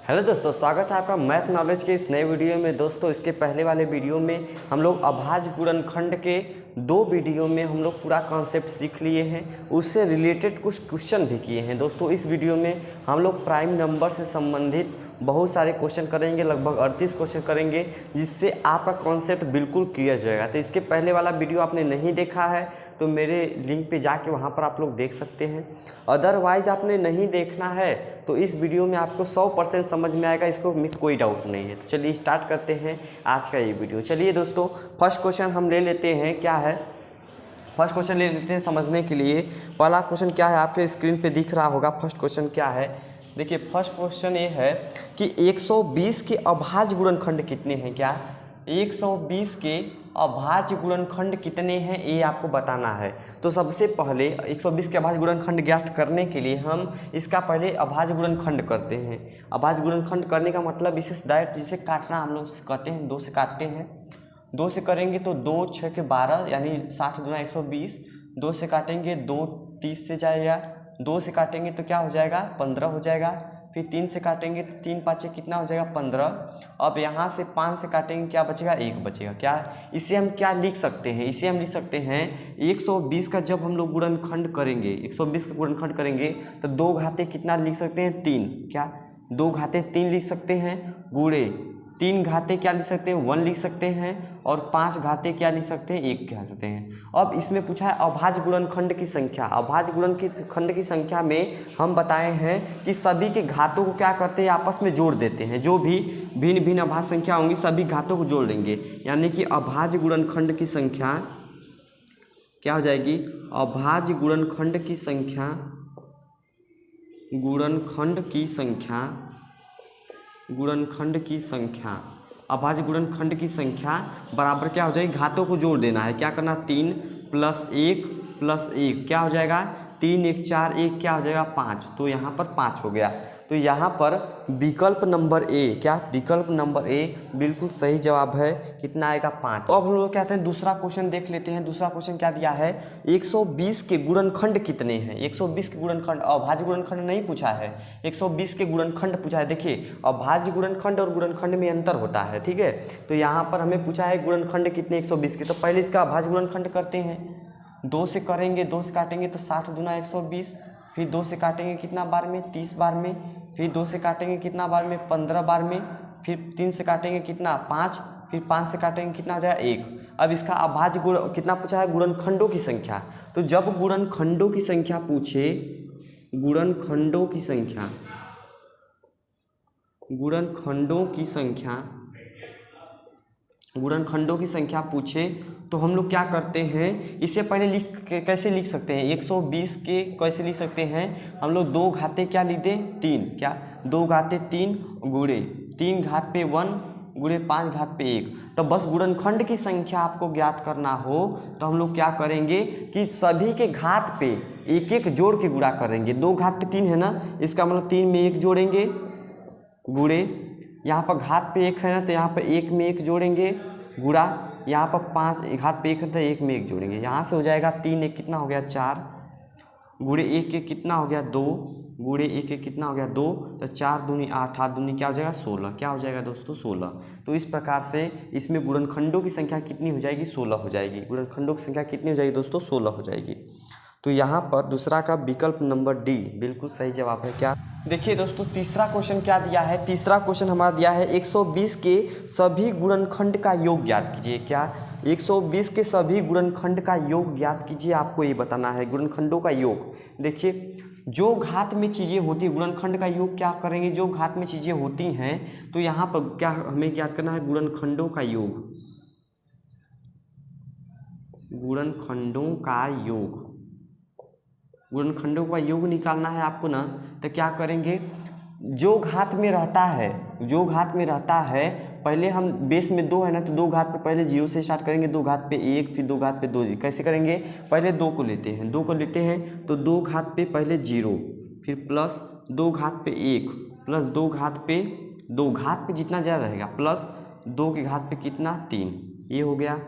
Hello दोस्तों, स्वागत है आपका मैथ नॉलेज के इस नए वीडियो में। दोस्तों, इसके पहले वाले वीडियो में हम लोग अभाज्य गुणनखंड के 2 वीडियो में हम लोग पूरा कॉन्सेप्ट सीख लिए हैं, उससे रिलेटेड कुछ क्वेश्चन भी किए हैं। दोस्तों, इस वीडियो में हम लोग प्राइम नंबर से संबंधित बहुत सारे क्वेश्चन करेंगे, लगभग 38 क्वेश्चन करेंगे, जिससे आपका कॉन्सेप्ट बिल्कुल क्लियर हो जाएगा। तो इसके पहले वाला वीडियो आपने नहीं देखा है तो मेरे लिंक पे जाके वहाँ पर आप लोग देख सकते हैं। अदरवाइज आपने नहीं देखना है तो इस वीडियो में आपको 100% समझ में आएगा, इसको में कोई डाउट नहीं है। तो चलिए स्टार्ट करते हैं आज का ये वीडियो। चलिए दोस्तों, फर्स्ट क्वेश्चन हम ले लेते हैं। क्या है फर्स्ट क्वेश्चन ले लेते हैं समझने के लिए। पहला क्वेश्चन क्या है, आपके स्क्रीन पे दिख रहा होगा। फर्स्ट क्वेश्चन क्या है, देखिए फर्स्ट क्वेश्चन ये है कि 120 के अभाज्य गुणनखंड कितने हैं। क्या 120 के अभाज्य गुणनखंड कितने हैं, ये आपको बताना है। तो सबसे पहले 120 के अभाज्य गुणनखंड ज्ञात करने के लिए हम इसका पहले अभाज्य गुणनखंड करते हैं। अभाज्य गुणनखंड करने का मतलब इसे डायरेक्ट जिसे काटना हम लोग कहते हैं, 2 से काटते हैं। 2 से करेंगे तो 2 6 के 12 यानी 60 गुना 120। 2 से काटेंगे 2 30 से जाएगा। 2 से काटेंगे तो क्या हो जाएगा, 15 हो जाएगा। फिर 3 से काटेंगे तो 3 5 कितना हो जाएगा, 15। अब यहाँ से 5 से काटेंगे क्या बचेगा, 1 बचेगा। क्या इसे हम क्या लिख सकते हैं, इसे हम लिख सकते हैं 120 का जब हम लोग गुणनखंड करेंगे, 120 का गुणनखंड करेंगे तो 2 घाते कितना लिख सकते हैं, 3। क्या 2 घाते 3 लिख सकते हैं, गुणे 3 घाते क्या लिख सकते हैं, 1 लिख सकते हैं। और 5 घाते क्या लिख सकते हैं, 1 कह सकते हैं। अब इसमें पूछा है अभाज्य गुणनखंड की संख्या। अभाज्य गुणनखंड की संख्या में हम बताए हैं कि सभी के घातों को क्या करते हैं, आपस में जोड़ देते हैं। जो भी भिन्न भिन्न अभाज्य संख्या होंगी सभी घातों को जोड़ लेंगे, यानी कि अभाज्य गुणनखंड की संख्या क्या हो जाएगी, अभाज्य गुणनखंड की संख्या, गुणनखंड की संख्या, गुणनखंड की संख्या, अभाज्य गुणनखंड की संख्या बराबर क्या हो जाएगी, घातों को जोड़ देना है। क्या करना, 3 + 1 + 1 क्या हो जाएगा, 3 1 4 1 क्या हो जाएगा, 5। तो यहाँ पर 5 हो गया। तो यहाँ पर विकल्प नंबर ए, क्या विकल्प नंबर ए बिल्कुल सही जवाब है। कितना आएगा, 5। अब हम लोग कहते हैं दूसरा क्वेश्चन देख लेते हैं। दूसरा क्वेश्चन क्या दिया है, 120 के गुणनखंड कितने हैं। 120 के गुणनखंड, अभाज्य गुणनखंड नहीं पूछा है, 120 के गुणनखंड पूछा है। देखिए अभाज्य गुणनखंड और गुणनखंड में अंतर होता है, ठीक है। तो यहाँ पर हमें पूछा है गुणनखंड कितने 120 के, तो पहले इसका अभाज्य गुणनखंड करते हैं। 2 से करेंगे, 2 से काटेंगे तो 60 गुना 120। फिर 2 से काटेंगे कितना बार में, 30 बार में। फिर 2 से काटेंगे कितना बार में, 15 बार में। फिर 3 से काटेंगे कितना, 5। फिर 5 से काटेंगे कितना हो जाएगा, 1। अब इसका अभाज्य गुण कितना पूछा है, गुणनखंडों की संख्या। तो जब गुणनखंडों की संख्या पूछे, गुणनखंडों की संख्या, गुणनखंडों की संख्या, गुणनखंडों की संख्या पूछे तो हम लोग क्या करते हैं, इसे पहले कैसे लिख सकते हैं, 120 के कैसे लिख सकते हैं हम लोग, 2 घाते क्या लिख दें, 3। क्या 2 घाते 3 गुणे 3 घात पे 1 गुणे 5 घात पे 1। तो बस गुणनखंड की संख्या आपको ज्ञात करना हो तो हम लोग क्या करेंगे कि सभी के घात पे एक एक जोड़ के गुणा करेंगे। 2 घात पे 3 है ना, इसका मतलब 3 में 1 जोड़ेंगे, गुणे यहाँ पर घात पे 1 है ना तो यहाँ पर 1 में 1 जोड़ेंगे, गुणा यहाँ पर 5 घात पे 1 है तो 1 में 1 जोड़ेंगे। यहाँ से हो जाएगा 3 1 कितना हो गया, 4 गुणे 1 1 कितना हो गया, 2 गुणे 1 1 कितना हो गया, 2। तो 4 दूनी 8 8 दूनी क्या हो जाएगा, 16। क्या हो जाएगा दोस्तों, 16। तो इस प्रकार से इसमें गुणनखंडों की संख्या कितनी हो जाएगी, 16 हो जाएगी। गुणनखंडों की संख्या कितनी हो जाएगी दोस्तों, 16 हो जाएगी। तो यहाँ पर दूसरा का विकल्प नंबर डी बिल्कुल सही जवाब है। क्या देखिए दोस्तों, तीसरा क्वेश्चन क्या दिया है, तीसरा क्वेश्चन हमारा दिया है 120 के सभी गुणनखंड का योग ज्ञात कीजिए। क्या 120 के सभी गुणनखंड का योग ज्ञात कीजिए, आपको ये बताना है गुणनखंडों का योग। देखिए जो घात में चीज़ें होती हैं, गुणनखंड का योग क्या करेंगे, जो घात में चीज़ें होती हैं तो यहाँ पर क्या हमें ज्ञात करना है, गुणनखंडों का योग, गुणनखंडों का योग, गुणनखंडों का योग निकालना है आपको ना। तो क्या करेंगे, जो घात में रहता है, जो घात में रहता है, पहले हम बेस में 2 है ना तो 2 घात पे पहले 0 से स्टार्ट करेंगे, 2 घात पे 1, फिर 2 घात पे 2। कैसे करेंगे, पहले 2 को लेते हैं, 2 को लेते हैं तो 2 घात पे पहले 0, फिर प्लस 2 घात पे 1 प्लस 2 घात पे 2, घात पे जितना ज़्यादा रहेगा प्लस 2 के घात पे कितना, 3। ये हो गया।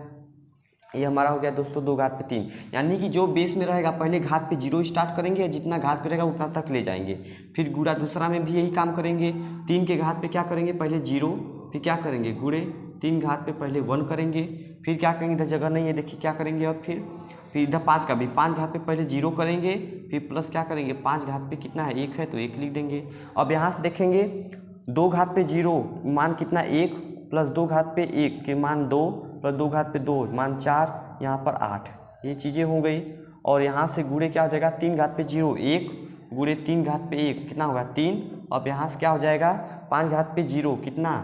ये हमारा हो गया दोस्तों 2 घात पे 3, यानी कि जो बेस में रहेगा पहले घात पे 0 स्टार्ट करेंगे, जितना घात पे रहेगा उतना तक ले जाएंगे। फिर गुणा दूसरा में भी यही काम करेंगे, 3 के घात पे क्या करेंगे, पहले 0, फिर क्या करेंगे गुणे 3 घात पे पहले 1 करेंगे, फिर क्या करेंगे, इधर जगह नहीं है देखिए क्या करेंगे, अब फिर इधर 5 का भी 5 घात पे पहले 0 करेंगे, फिर प्लस क्या करेंगे 5 घात पे कितना है 1 है तो 1 लिख देंगे। अब यहाँ से देखेंगे 2 घात पे 0 मान कितना 1 प्लस 2 घात पे 1 के मान 2 प्लस 2 घात पे 2 मान 4, यहाँ पर 8, ये चीज़ें हो गई। और यहाँ से गुणे क्या हो जाएगा 3 घात पे 0 1 गुणे 3 घात पे 1 कितना होगा 3। अब यहाँ से क्या हो जाएगा 5 घात पे 0 कितना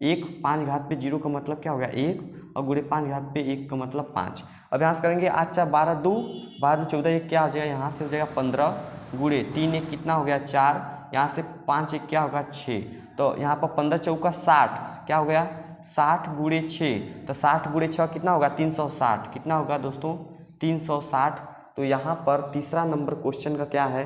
1, 5 घात पे 0 का मतलब क्या हो गया 1 और गुणे 5 घात पे 1 का मतलब 5। अब यहाँ से करेंगे 8 4 12 2 12 14 1 क्या हो जाएगा, यहाँ से हो जाएगा 15 गुणे 3 1 कितना हो गया 4, यहाँ से 5 1 क्या होगा 6, तो यहाँ पर 15 चौका 60 क्या हो गया 60 गुणे 6, तो 60 गुणे 6 कितना होगा 360, कितना होगा दोस्तों 360। तो यहाँ पर तीसरा नंबर क्वेश्चन का क्या है,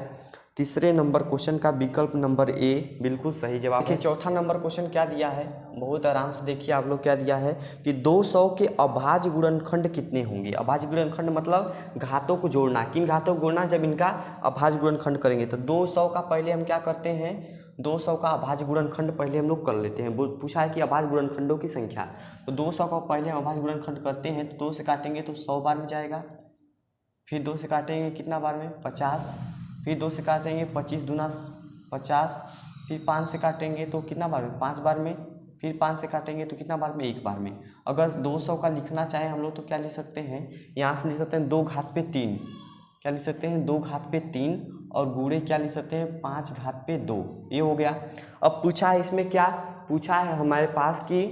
तीसरे नंबर क्वेश्चन का विकल्प नंबर ए बिल्कुल सही जवाब। देखिए चौथा नंबर क्वेश्चन क्या दिया है, बहुत आराम से देखिए आप लोग क्या दिया है कि 200 के अभाज्य गुणनखंड कितने होंगे। अभाज्य गुणनखंड मतलब घातों को जोड़ना, किन घातों को जोड़ना, जब इनका अभाज्य गुणनखंड करेंगे। तो 200 का पहले हम क्या करते हैं, 200 का अभाज्य गुणनखंड पहले हम लोग कर लेते हैं। पूछा है कि अभाज्य गुणनखंडों की संख्या, तो 200 का पहले हम अभाज्य गुणनखंड करते हैं। तो 2 से काटेंगे तो 100 बार में जाएगा, फिर 2 से काटेंगे कितना बार में 50, फिर 2 से काटेंगे 25 दूना 50, फिर 5 से काटेंगे तो कितना बार में 5 बार में, फिर 5 से काटेंगे तो कितना बार में 1 बार में। अगर 200 का लिखना चाहें हम लोग तो क्या लिख सकते हैं, यहाँ से लिख सकते हैं 2 घात पे 3, क्या लिख सकते हैं 2 घात पे 3 और गुणे क्या लिख सकते हैं 5 घात पे 2, ये हो गया। अब पूछा है इसमें क्या पूछा है हमारे पास कि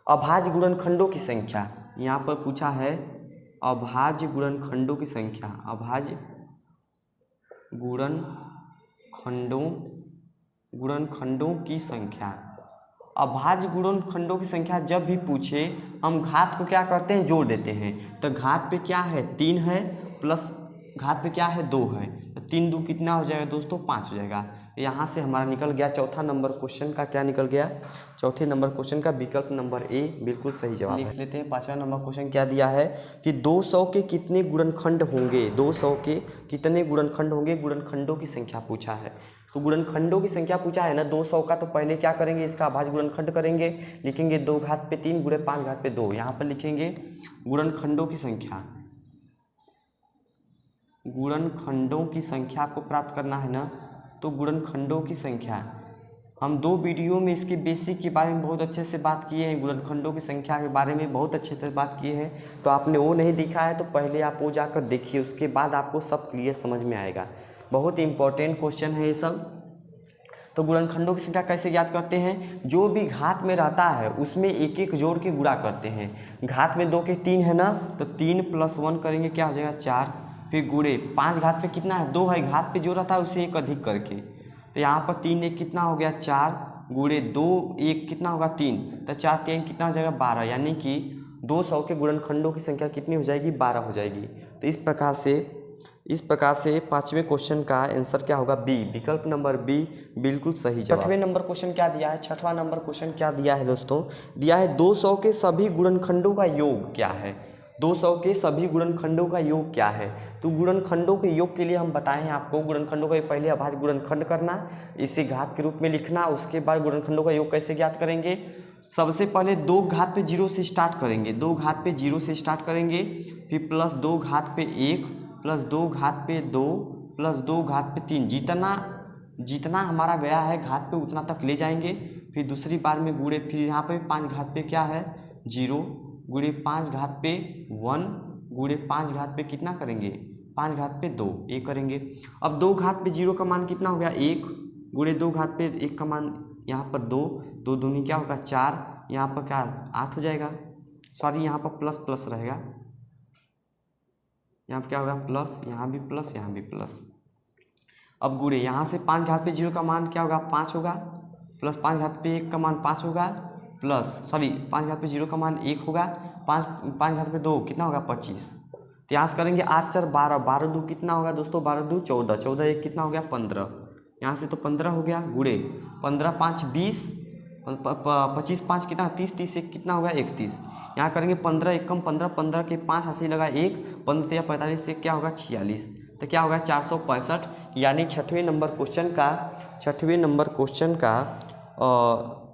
अभाज्य गुणनखंडों की संख्या, यहाँ पर पूछा है अभाज्य गुणनखंडों की संख्या, अभाज्य गुणनखंडों की संख्या। अभाज्य गुणनखंडों की संख्या जब भी पूछे हम घात को क्या करते हैं जोड़ देते हैं। तो घात पे क्या है 3 है प्लस घात पे क्या है 2 है, तो 3 2 कितना हो जाएगा दोस्तों 5 हो जाएगा। यहाँ से हमारा निकल गया चौथा नंबर क्वेश्चन का, क्या निकल गया चौथे नंबर क्वेश्चन का विकल्प नंबर ए बिल्कुल सही जवाब। लिख लेते हैं पांचवा नंबर क्वेश्चन क्या दिया है कि 200 के कितने गुणनखंड होंगे, 200 के कितने गुणनखंड होंगे, गुणनखंडों की संख्या पूछा है। तो गुणनखंडों की संख्या पूछा है ना 200 का, तो पहले क्या करेंगे इसका अभाज्य गुणनखंड करेंगे, लिखेंगे 2 घात पे 3 गुणे 5 घात पे 2, यहाँ पर लिखेंगे गुणनखंडों की संख्या। गुणनखंडों की संख्या आपको प्राप्त करना है ना, तो गुणनखंडों की संख्या हम 2 वीडियो में इसके बेसिक के बारे में बहुत अच्छे से बात किए हैं, गुणनखंडों की संख्या के बारे में बहुत अच्छे से बात किए हैं। तो आपने वो नहीं देखा है तो पहले आप वो जाकर देखिए, उसके बाद आपको सब क्लियर समझ में आएगा। बहुत इंपॉर्टेंट क्वेश्चन है ये सब। तो गुणनखंडों की संख्या कैसे ज्ञात करते हैं, जो भी घात में रहता है उसमें एक एक जोड़ के गुणा करते हैं। घात में 2 के 3 है ना, तो 3 + 1 करेंगे क्या हो जाएगा 4, फिर गुणे 5 घात पे कितना है 2 है, घात पे जो रहता है उसे 1 अधिक करके, तो यहाँ पर 3 1 कितना हो गया 4 गुणे 2 1 कितना होगा 3, तो 4 3 कितना हो जाएगा 12, यानी कि 200 के गुणनखंडों की संख्या कितनी हो जाएगी 12 हो जाएगी। तो इस प्रकार से पांचवें क्वेश्चन का आंसर क्या होगा बी, विकल्प नंबर बी बिल्कुल सही जवाब। छठवें नंबर क्वेश्चन क्या दिया है, छठवां नंबर क्वेश्चन क्या दिया है दोस्तों, दिया है 200 के सभी गुणनखंडों का योग क्या है। 200 के सभी गुणनखंडों का योग क्या है। तो गुणनखंडों के योग के लिए हम बताएं आपको, गुणनखंडों का पहले अभाज्य गुणनखंड करना, इसे घात के रूप में लिखना, उसके बाद गुणनखंडों का योग कैसे ज्ञात करेंगे। सबसे पहले 2 घात पे 0 से स्टार्ट करेंगे, 2 घात पे 0 से स्टार्ट करेंगे, फिर प्लस 2 घात पे 1 प्लस 2 घात पे 2 प्लस 2 घात पे 3, जितना हमारा गया है घात पे उतना तक ले जाएंगे। फिर दूसरी बार में गुणे, फिर यहाँ पे 5 घात पे क्या है 0 गुणे 5 घात पे 1 गुणे 5 घात पे कितना करेंगे 5 घात पे 2, ये करेंगे। अब 2 घात पे 0 का मान कितना हो गया 1 गुणे 2 घात पे 1 का मान यहाँ पर 2 2 दूनी क्या होगा 4, यहाँ पर क्या 8 हो जाएगा, सॉरी यहाँ पर प्लस प्लस रहेगा, यहाँ पर क्या होगा प्लस, यहाँ भी प्लस यहाँ भी प्लस। अब गुणे यहाँ से 5 घात पे 0 का मान क्या होगा 5 होगा, प्लस 5 घात पे 1 का मान 5 होगा, प्लस 5 घात पे 0 का मान 1 होगा, 5 घात पे 2 कितना होगा 25। तो यहाँ से करेंगे 8 4 12, 12 2 कितना होगा दोस्तों 12 2 14, 14 1 कितना हो गया 15, यहाँ से तो 15 हो गया, गुणे 15 5 20 25 5 कितना 30, 30 एक कितना होगा 31। यहाँ करेंगे 15 एकम 15, 15 के 5 हाथ से लगा 1, 15 या 45 से क्या होगा 46, तो क्या होगा 465। यानी छठवें नंबर क्वेश्चन का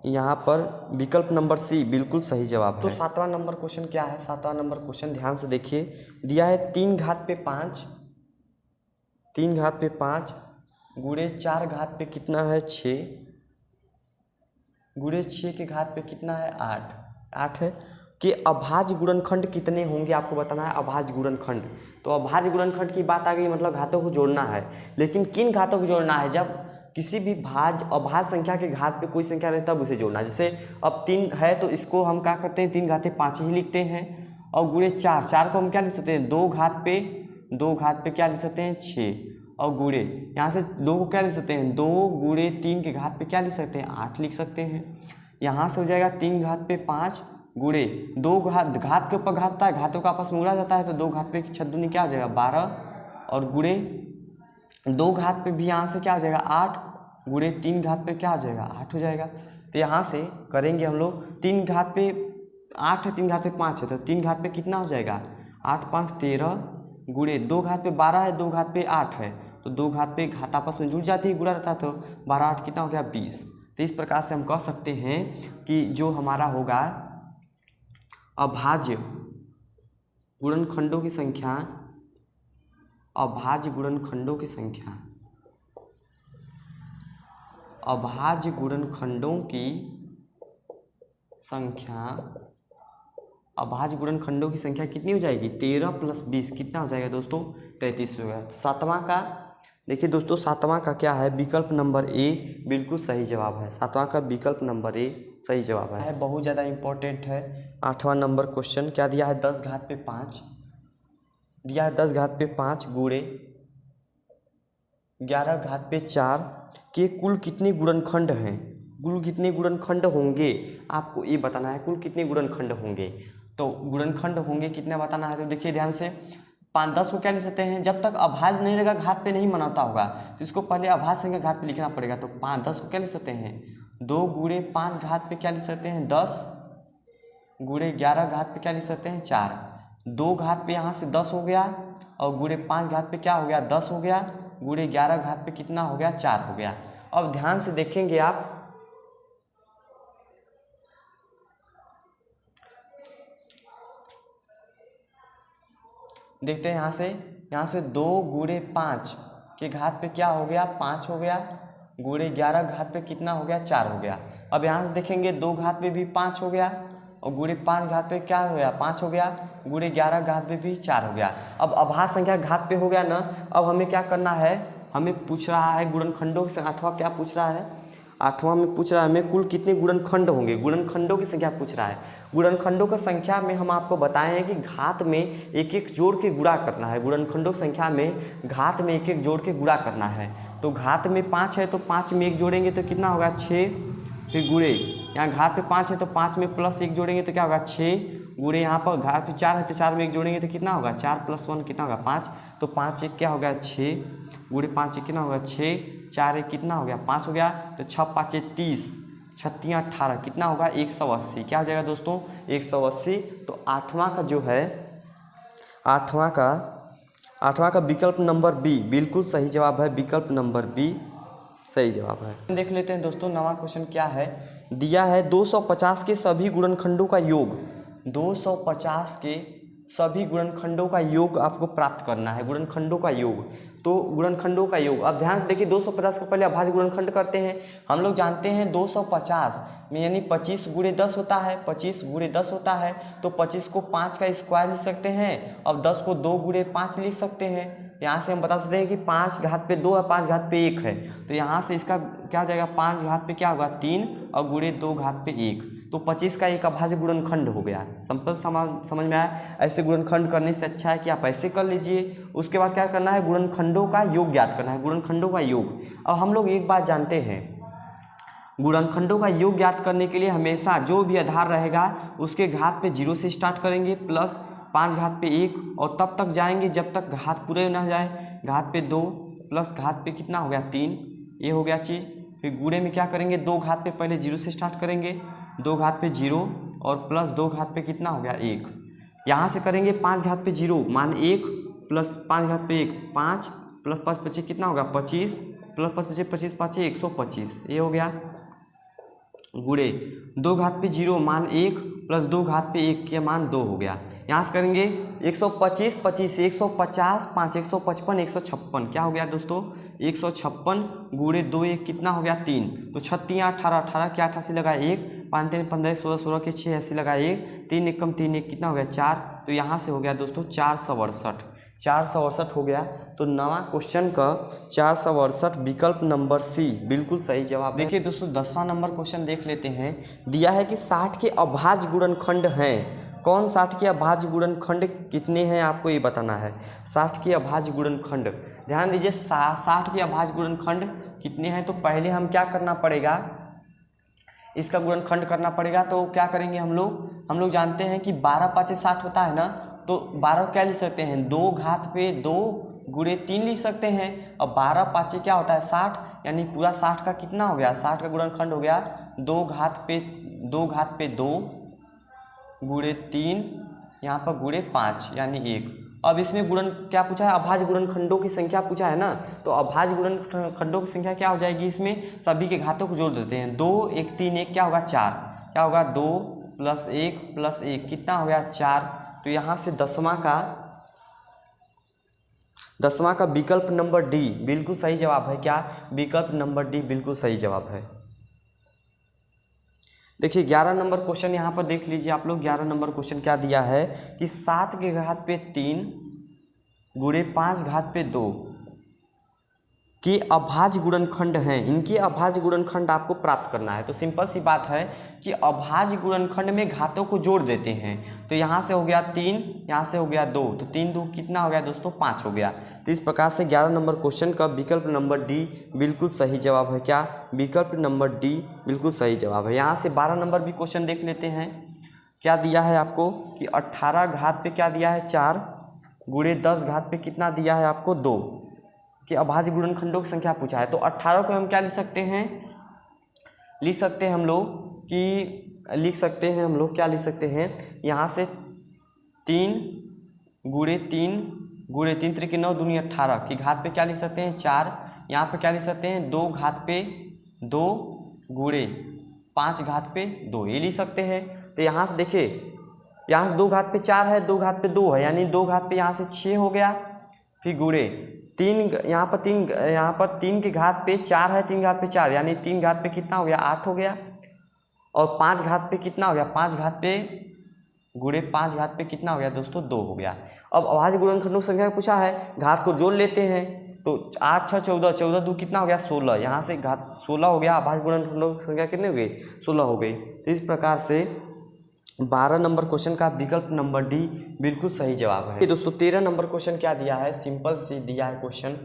यहाँ पर विकल्प नंबर सी बिल्कुल सही जवाब है। तो सातवां नंबर क्वेश्चन क्या है? सातवां नंबर क्वेश्चन ध्यान से देखिए, दिया है 3 घात पे 5, 3 घात पे 5 गुणे 4 घात पे कितना है 6, गुणे 6 के घात पे कितना है 8 है कि अभाज्य गुणनखंड कितने होंगे आपको बताना है। अभाज्य गुणनखंड, तो अभाज्य गुणनखंड की बात आ गई, मतलब घातों को जोड़ना है, लेकिन किन घातों को जोड़ना है? जब किसी भी अभाज्य संख्या के घात पे कोई संख्या रहे तब उसे जोड़ना। जैसे अब 3 है तो इसको हम क्या करते हैं 3 घाते 5 ही लिखते हैं, और गुणे 4 को हम क्या लिख सकते हैं 2 घात पे क्या लिख सकते हैं 6, और गुणे यहाँ से 2 को क्या लिख सकते हैं 2 गुणे 3 के घात पे क्या लिख सकते हैं 8 लिख सकते हैं। यहाँ से हो जाएगा 3 घात पे 5 गुणे 2 घात के ऊपर घात होता है, घातों का आपस में उड़ा जाता है, तो 2 घात पे 6 दूनी क्या हो जाएगा 12, और गुणे 2 घात पे भी यहाँ से क्या हो जाएगा 8, गुणे 3 घात पे क्या हो जाएगा 8 हो जाएगा। तो यहाँ से करेंगे हम लोग 3 घात पे 8 है, 3 घात पे 5 है, तो 3 घात पे कितना हो जाएगा 8 5 13, गुणे 2 घात पे 12 है, 2 घात पे 8 है, तो 2 घात पे घात आपस में जुड़ जाती है, गुणा रहता है, तो 12 8 कितना हो गया 20। तो इस प्रकार से हम कह सकते हैं कि जो हमारा होगा अभाज्य गुणनखंडों की संख्या, अभाज्य गुणनखंडों की संख्या, अभाज्य गुणनखंडों की संख्या, अभाज्य गुणनखंडों की संख्या कितनी हो जाएगी 13 + 20 कितना हो जाएगा दोस्तों 33 हो गया। सातवां का देखिए दोस्तों, सातवां का क्या है विकल्प नंबर ए बिल्कुल सही जवाब है। सातवां का विकल्प नंबर ए सही जवाब है, बहुत ज़्यादा इंपॉर्टेंट है। आठवां नंबर क्वेश्चन क्या दिया है 10 घात पे 5 दिया है, 10 घात पे 5 गुणे 11 घात पे 4 के कुल कितने गुणनखंड हैं, कुल कितने गुणनखंड होंगे आपको ये बताना है, कुल कितने गुणनखंड होंगे। तो गुणनखंड होंगे कितने बताना है, तो देखिए ध्यान से 5 10 को क्या लिख सकते हैं, जब तक अभाज्य नहीं रहेगा घात पे नहीं मनाता होगा तो इसको पहले अभाज्य संख्या घात पे लिखना पड़ेगा। तो 5 10 को क्या लिख सकते हैं 2 गुणे 5 घात पे क्या लिख सकते हैं 10, गुणे 11 घात पे क्या लिख सकते हैं 4, 2 घात पे यहाँ से 10 हो गया, और गुणे 5 घात पे क्या हो गया 10 हो गया, गुणे 11 घात पे कितना हो गया 4 हो गया। अब ध्यान से देखेंगे आप, देखते हैं यहाँ से 2 गुणे 5 के घात पे क्या हो गया 5 हो गया, गुणे 11 घात पे कितना हो गया 4 हो गया। अब यहाँ से देखेंगे 2 घात पे भी 5 हो गया, और गुणे 5 घात पे क्या हो गया 5 हो गया, गुणे 11 घात पे भी 4 हो गया। अब अभाज्य संख्या घात पे हो गया ना, अब हमें क्या करना है, हमें पूछ रहा है गुणनखंडों की संख्या। आठवां क्या पूछ रहा है, आठवां में पूछ रहा है हमें कुल कितने गुणनखंड होंगे, गुणनखंडों की संख्या पूछ रहा है। गुणनखंडों की संख्या में हम आपको बताए हैं कि घात में एक एक जोड़ के गुणा करना है, गुणनखंडों की संख्या में घात में एक एक जोड़ के गुणा करना है। तो घात में 5 है तो 5 में 1 जोड़ेंगे तो कितना होगा 6, फिर गुणे यहाँ घात पे 5 है तो 5 में +1 जोड़ेंगे तो क्या होगा 6, गुणे यहाँ पर घात पे 4 है तो 4 में 1 जोड़ेंगे तो कितना होगा 4 + 1 कितना होगा 5, तो 5 1 क्या हो गया 6, गुणे 5 1 कितना होगा 6, 4 1 कितना हो गया 5 हो गया, तो 6 5 30, 6 3 18 कितना होगा 180। क्या हो जाएगा दोस्तों 180। तो आठवां का जो है आठवां का विकल्प नंबर बी बिल्कुल सही जवाब है, विकल्प नंबर बी सही जवाब है। देख लेते हैं दोस्तों नवा क्वेश्चन क्या है, दिया है 250 के सभी गुणनखंडों का योग, 250 के सभी गुणनखंडों का योग आपको प्राप्त करना है, गुणनखंडों का योग। तो गुणनखंडों का योग, अब ध्यान से देखिए 250 का पहले अभाज्य गुणनखंड करते हैं। हम लोग जानते हैं 250 में यानी 25 गुणे 10 होता है, 25 गुणे 10 होता है, तो 25 को 5 का स्क्वायर लिख सकते हैं, और 10 को 2 गुणे 5 लिख सकते हैं। यहाँ से हम बता सकते हैं कि 5 घात पे 2 है, 5 घात पे 1 है, तो यहाँ से इसका क्या हो जाएगा 5 घात पे क्या होगा 3, और गुणे 2 घात पे 1, तो 25 का एक अभाज्य गुणनखंड हो गया। सिंपल समझ में आया। ऐसे गुणनखंड करने से अच्छा है कि आप ऐसे कर लीजिए। उसके बाद क्या करना है गुणनखंडों का योग ज्ञात करना है, गुणनखंडों का योग। अब हम लोग एक बात जानते हैं, गुणनखंडों का योग ज्ञात करने के लिए हमेशा जो भी आधार रहेगा उसके घात पे 0 से स्टार्ट करेंगे, प्लस 5 घात पे 1, और तब तक जाएंगे जब तक घात पूरे ना जाए। घात पे 2 प्लस घात पे कितना हो गया 3, ये हो गया चीज़, फिर गुणे में क्या करेंगे, 2 घात पे पहले 0 से स्टार्ट करेंगे, 2 घात पे 0 और प्लस 2 घात पे कितना हो गया 1। यहाँ से करेंगे 5 घात पे 0 मान 1 प्लस 5 घात पे 1 5 प्लस 5 25 कितना होगा 25 प्लस 5 25 25 5 125, ये हो गया। गुणे 2 घात पे 0 मान 1 प्लस 2 घात पे 1 के मान 2 हो गया। यहाँ से करेंगे 125 25 150 5 155 156 क्या हो गया दोस्तों 156 गुणे 2 1 कितना हो गया 3, तो 36 18 18 के 88 लगा 1 5 3 15 16 16 के 6 80 लगा 1 3 1 कम 3 1 कितना हो गया 4, तो यहाँ से हो गया दोस्तों 468 हो गया। तो नवा क्वेश्चन का 468 विकल्प नंबर सी बिल्कुल सही जवाब। देखिए दोस्तों 10वां नंबर क्वेश्चन देख लेते हैं। दिया है कि 60 के अभाज्य गुणनखंड हैं। कौन 60 के अभाज्य गुणनखंड कितने हैं आपको ये बताना है। 60 के अभाज्य गुणनखंड ध्यान दीजिए, 60 के अभाज्य गुणनखंड कितने हैं। तो पहले हम क्या करना पड़ेगा, इसका गुणनखंड करना पड़ेगा। तो क्या करेंगे हम लोग जानते हैं कि 12 5 60 होता है ना, तो 12 क्या लिख सकते हैं 2 घात पे 2 गुणे 3 लिख सकते हैं। और 12 5 क्या होता है 60, यानी पूरा 60 का कितना हो गया 60 का गुणनखंड हो गया 2 घात पे 2 गुणे 3 यहाँ पर गुणे 5 यानी 1। अब इसमें गुणन क्या पूछा है, अभाज्य गुणनखंडों की संख्या पूछा है ना, तो अभाज्य गुणनखंडों की संख्या क्या हो जाएगी, इसमें सभी के घातों को जोड़ देते हैं। 2 1 3 1 क्या होगा 4, क्या होगा 2 प्लस 1 कितना हो गया 4। तो यहाँ से 10वां का विकल्प नंबर डी बिल्कुल सही जवाब है। क्या विकल्प नंबर डी बिल्कुल सही जवाब है। देखिए 11 नंबर क्वेश्चन यहाँ पर देख लीजिए आप लोग। 11 नंबर क्वेश्चन क्या दिया है कि 7 के घात पे 3 गुणे 5 घात पे 2 कि अभाज्य गुणनखंड हैं। इनके अभाज्य गुणनखंड आपको प्राप्त करना है। तो सिंपल सी बात है कि अभाज्य गुणनखंड में घातों को जोड़ देते हैं। तो यहाँ से हो गया 3, यहाँ से हो गया 2, तो 3 2 कितना हो गया दोस्तों 5 हो गया। तो इस प्रकार से 11 नंबर क्वेश्चन का विकल्प नंबर डी बिल्कुल सही जवाब है। क्या विकल्प नंबर डी बिल्कुल सही जवाब है। यहाँ से 12 नंबर भी क्वेश्चन देख लेते हैं। क्या दिया है आपको कि 18 घात पे क्या दिया है 4 गुणे 10 घात पे कितना दिया है आपको 2 कि अभाज्य गुणनखंडों की संख्या पूछा है। तो 18 को हम क्या लिख सकते हैं, लिख सकते हैं हम लोग क्या लिख सकते हैं यहाँ से 3 गुणे 3 3 9 दूनी 18 की घात पे क्या लिख सकते हैं 4। यहाँ पे क्या लिख सकते हैं 2 घात पे 2 गुणे 5 घात पे 2 ये लिख सकते हैं। तो यहाँ से देखिए यहाँ से 2 घात पे 4 है, 2 घात पे 2 है, यानी 2 घात पे यहाँ से 6 हो गया। फिर गुणे 3 यहाँ पर 3 की घात पे 4 है, 3 घात पे 4 यानी 3 घात पे कितना हो गया 8 हो गया। और 5 घात पे कितना हो गया 5 घात पे गुणे 5 घात पे कितना हो गया दोस्तों 2 हो गया। अब अभाज्य गुणनखंडों की संख्या पूछा है, घात को जोड़ लेते हैं। तो 8 6 14 14 2 कितना हो गया 16, यहाँ से घात 16 हो गया। अभाज्य गुणनखंडों की संख्या कितनी हो गई 16 हो गई। तो इस प्रकार से 12 नंबर क्वेश्चन का विकल्प नंबर डी बिल्कुल सही जवाब है। दोस्तों 13 नंबर क्वेश्चन क्या दिया है, सिंपल सी दिया है क्वेश्चन।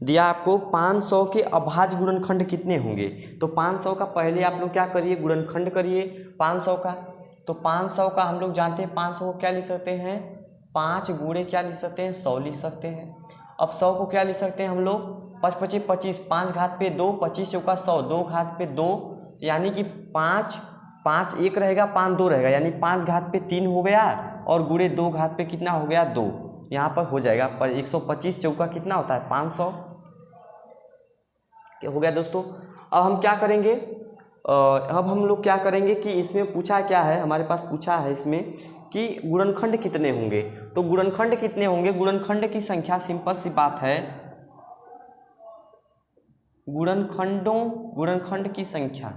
दिया आपको 500 के अभाज्य गुणनखंड कितने होंगे। तो 500 का पहले आप लोग क्या करिए गुणनखंड करिए 500 का। तो 500 का हम लोग जानते हैं 500 को क्या लिख सकते हैं 5 गुणे क्या लिख सकते हैं 100 लिख सकते हैं। अब 100 को क्या लिख सकते हैं हम लोग 5 25 25 5 घात पे 2 25 चौका 100 2 घात पे 2 यानी कि 5 5 1 रहेगा 5 2 रहेगा, यानी 5 घात पे 3 हो गया और गुणे 2 घात पे कितना हो गया 2, यहाँ पर हो जाएगा 125 चौका कितना होता है 500 क्या हो गया दोस्तों। अब हम क्या करेंगे अब हम लोग क्या करेंगे कि इसमें पूछा क्या है, हमारे पास पूछा है इसमें कि गुणनखंड कितने होंगे। तो गुणनखंड कितने होंगे, गुणनखंड की संख्या सिंपल सी बात है, गुणनखंड की संख्या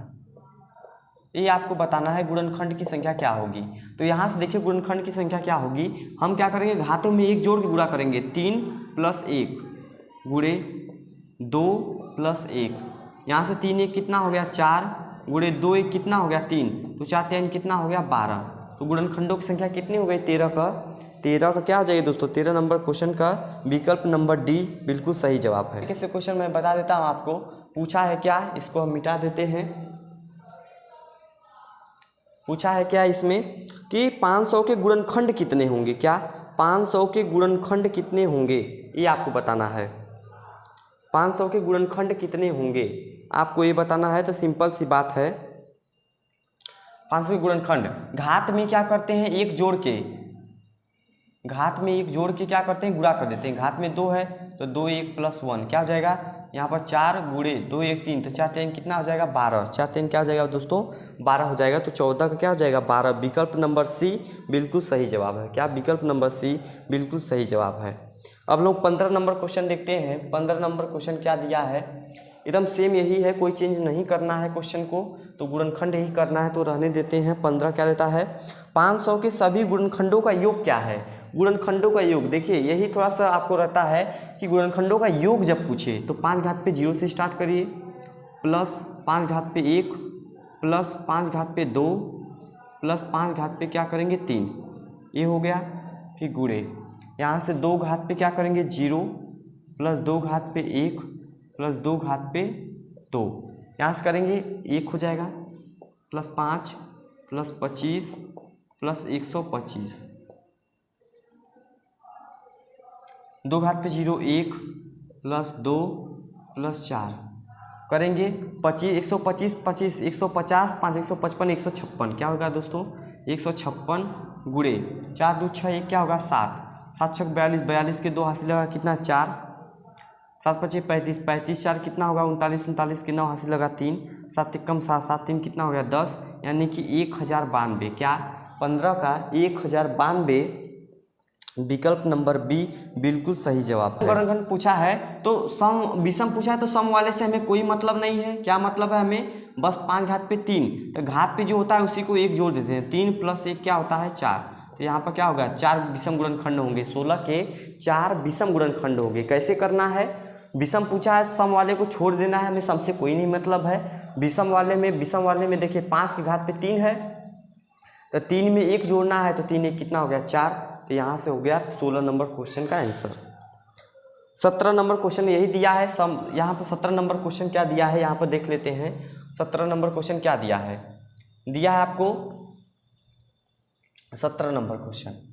ये आपको बताना है गुणनखंड की संख्या क्या होगी। तो यहाँ से देखिए गुणनखंड की संख्या क्या होगी, हम क्या करेंगे घातों में 1 जोड़ के गुणा करेंगे 3 + 1 गुणे 2 + 1, यहाँ से 3 1 कितना हो गया 4 गुणे 2 1 कितना हो गया 3, तो 4 3 कितना हो गया 12। तो गुणनखंडों की संख्या कितनी हो गई 13 का क्या हो जाएगा दोस्तों 13 नंबर क्वेश्चन का विकल्प नंबर डी बिल्कुल सही जवाब है। कैसे क्वेश्चन मैं बता देता हूँ आपको, पूछा है क्या, इसको हम मिटा देते हैं। पूछा है क्या इसमें कि 500 के गुणनखंड कितने होंगे, क्या 500 के गुणनखंड कितने होंगे ये आपको बताना है। 500 के गुणनखंड कितने होंगे आपको ये बताना है तो सिंपल सी बात है। पांचवें गुणनखंड, घात में क्या करते हैं, एक जोड़ के, घात में एक जोड़ के क्या करते हैं, गुणा कर देते हैं। घात में 2 है तो 2 1 + 1 क्या हो जाएगा, यहाँ पर 4 गुणे 2 1 3, तो 4 3 कितना हो जाएगा 12, 4 3 क्या हो जाएगा दोस्तों 12 हो जाएगा। तो 14 का क्या हो जाएगा 12। विकल्प नंबर सी बिल्कुल सही जवाब है। क्या, विकल्प नंबर सी बिल्कुल सही जवाब है। अब लोग 15 नंबर क्वेश्चन देखते हैं। 15 नंबर क्वेश्चन क्या दिया है, एकदम सेम यही है, कोई चेंज नहीं करना है क्वेश्चन को, तो गुणनखंड यही करना है तो रहने देते हैं। 15 क्या देता है, 500 के सभी गुणनखंडों का योग क्या है। गुणनखंडों का योग, देखिए यही थोड़ा सा आपको रहता है कि गुणनखंडों का योग जब पूछे तो 5 घात पे 0 से स्टार्ट करिए, प्लस 5 घात पे 1, प्लस 5 घात पे 2, प्लस 5 घात पे क्या करेंगे 3, ये हो गया। फिर गुणे, यहाँ से 2 घात पे क्या करेंगे 0, प्लस 2 घात पे 1, प्लस 2 घात पे 2, यहाँ से करेंगे 1 हो जाएगा, प्लस 5 प्लस 25 प्लस 125, 2 घात पे 0 1 प्लस 2 प्लस 4 करेंगे 25 125 25 150 5 155 156 क्या होगा दोस्तों 156 गुणे 4 2 6 1 क्या होगा 7 7 6 42 42 के 2 हासिल होगा कितना 4 7 25 35 35 4 कितना होगा 39 39 के 9 हासिल होगा 3 7 कम 7 7 3 कितना हो गया 10 यानी कि 1092। क्या 15 का 1092 विकल्प नंबर बी बिल्कुल सही जवाब है। गुणनखंड पूछा है तो सम विषम पूछा है तो सम वाले से हमें कोई मतलब नहीं है। क्या मतलब है हमें, बस 5 घात पे 3, तो घात पे जो होता है उसी को 1 जोड़ देते हैं। 3 + 1 क्या होता है 4, तो यहाँ पर क्या होगा 4 विषम गुणनखंड होंगे। 16 के 4 विषम गुणनखंड होंगे। कैसे करना है, विषम पूछा है सम वाले को छोड़ देना है, हमें सम से कोई नहीं मतलब है। विषम वाले में देखिए 5 के घात पे 3 है तो 3 में 1 जोड़ना है तो 3 1 कितना हो गया 4, तो यहाँ से हो गया 16 नंबर क्वेश्चन का आंसर। 17 नंबर क्वेश्चन यही दिया है सम, यहाँ पर 17 नंबर क्वेश्चन क्या दिया है यहाँ पर देख लेते हैं। 17 नंबर क्वेश्चन क्या दिया है, दिया है आपको 17 नंबर क्वेश्चन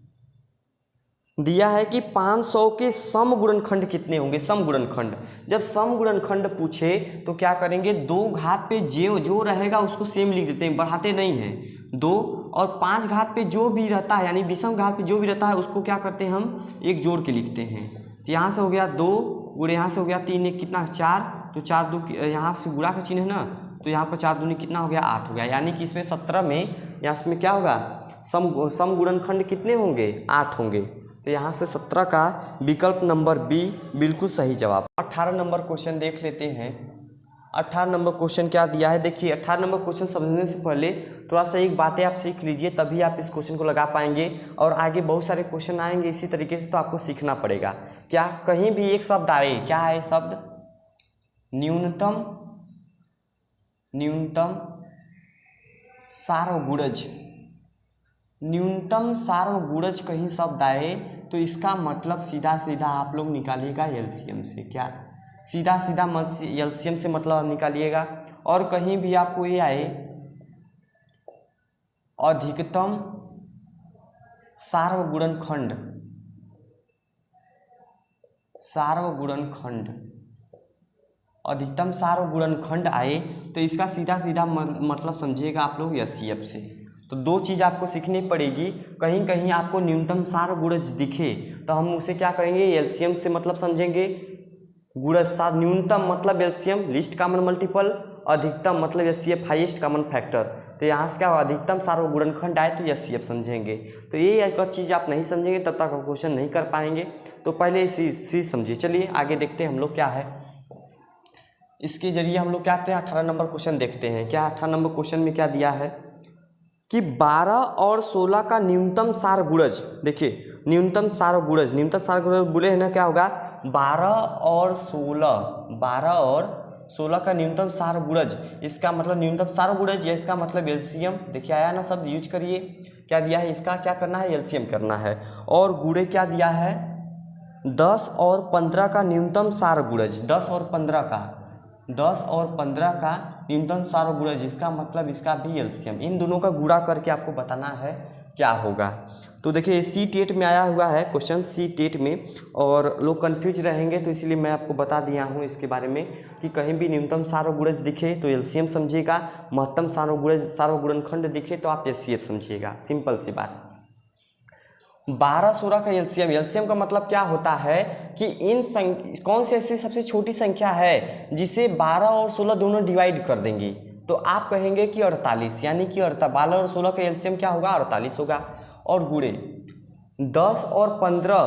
दिया है कि 500 के सम गुणनखंड कितने होंगे। सम गुणनखंड, जब सम गुणनखंड पूछे तो क्या करेंगे 2 घात पे जो रहेगा उसको सेम लिख देते हैं, बढ़ाते नहीं हैं। 2 और 5 घात पे जो भी रहता है यानी विषम घात पे जो भी रहता है उसको क्या करते हैं हम 1 जोड़ के लिखते हैं। तो यहाँ से हो गया 2 गुणे यहाँ से हो गया 3 1 कितना 4, तो 4 2 यहाँ से गुणा का चिन्ह है ना, तो यहाँ पर 4 दूनी कितना हो गया 8 हो गया। यानी कि इसमें 17 में यहाँ इसमें क्या होगा सम गुणनखंड कितने होंगे 8 होंगे। तो यहाँ से 17 का विकल्प नंबर बी बिल्कुल सही जवाब। 18 नंबर क्वेश्चन देख लेते हैं। 18 नंबर क्वेश्चन क्या दिया है, देखिए 18 नंबर क्वेश्चन समझने से पहले थोड़ा सा एक बातें आप सीख लीजिए, तभी आप इस क्वेश्चन को लगा पाएंगे। और आगे बहुत सारे क्वेश्चन आएंगे इसी तरीके से, तो आपको सीखना पड़ेगा। क्या, कहीं भी एक शब्द आए, क्या है शब्द न्यूनतम सार्वगुणज, न्यूनतम सार्वगुणज कहीं शब्द आए तो इसका मतलब सीधा सीधा आप लोग निकालिएगा एलसीएम से। क्या, सीधा एलसीएम से मतलब निकालिएगा। और कहीं भी आपको ये आए अधिकतम सार्वगुणनखंड, अधिकतम सार्वगुणनखंड आए तो इसका सीधा सीधा मतलब समझिएगा आप लोग एलसीएम से। तो 2 चीज़ आपको सीखनी पड़ेगी। कहीं कहीं आपको न्यूनतम सार्वगुणज दिखे तो हम उसे क्या करेंगे एलसीएम से मतलब समझेंगे। गुणज सार न्यूनतम मतलब एलसीएम लीस्ट कॉमन मल्टीपल, अधिकतम मतलब एचसीएफ हाईएस्ट कॉमन फैक्टर। तो यहाँ से क्या अधिकतम सार्वगुणनखंड आए तो एचसीएफ समझेंगे। तो ये एक चीज़ आप नहीं समझेंगे तब तक आप क्वेश्चन नहीं कर पाएंगे। तो पहले इसी समझिए। चलिए आगे देखते हैं हम लोग क्या है, इसके जरिए हम लोग क्या आते हैं 18 नंबर क्वेश्चन देखते हैं। क्या 18 नंबर क्वेश्चन में क्या दिया है कि 12 और 16 का न्यूनतम सार्वगुणज, देखिए न्यूनतम सार्वगुणज बोले हैं ना, क्या होगा 12 और 16 का न्यूनतम सार्वगुणज, इसका मतलब न्यूनतम सार्वगुणज या इसका मतलब एलसीएम। देखिए आया ना शब्द, यूज करिए। क्या दिया है, इसका क्या करना है एलसीएम करना है। और गुणे क्या दिया है 10 और 15 का न्यूनतम सार्वगुणज, 10 और 15 का न्यूनतम सार्वगुणज, इसका मतलब इसका भी एलसीएम। इन दोनों का गुणा करके आपको बताना है क्या होगा। तो देखिए सी टेट में आया हुआ है क्वेश्चन, सी टेट में, और लोग कंफ्यूज रहेंगे तो इसलिए मैं आपको बता दिया हूँ इसके बारे में कि कहीं भी न्यूनतम सार्वगुणज दिखे तो एलसीएम समझिएगा, महत्तम सार्वगुणनखंड दिखे तो आप एचसीएफ समझिएगा, सिंपल सी बात। 12-16 का एलसीएम, एलसीएम का मतलब क्या होता है कि कौन सी ऐसी सबसे छोटी संख्या है जिसे 12 और 16 दोनों डिवाइड कर देंगी, तो आप कहेंगे कि 48, यानी कि 12 और 16 का एलसीएम क्या होगा, 48 होगा। और गुणे 10 और 15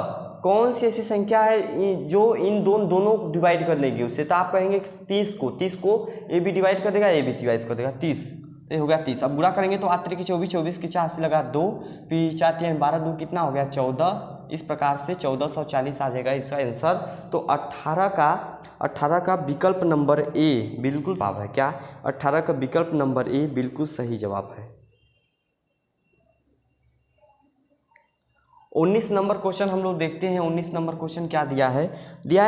कौन सी ऐसी संख्या है जो इन दोनों डिवाइड कर देगी उससे, तो आप कहेंगे 30 को ए भी डिवाइड कर देगा, ए भी डिवाइड कर देगा, 30, ये हो गया 30। अब बुरा करेंगे तो 8 की 24, 24 की 4 से लगा 2, फिर 4 3 12, 2 कितना हो गया 14, इस प्रकार से 1440 आ जाएगा इसका आंसर। तो 18 का विकल्प नंबर ए बिल्कुल जवाब है। क्या 18 का विकल्प नंबर ए बिल्कुल सही जवाब है। 19 नंबर क्वेश्चन हम लोग देखते हैं। 19 नंबर क्वेश्चन क्या दिया है,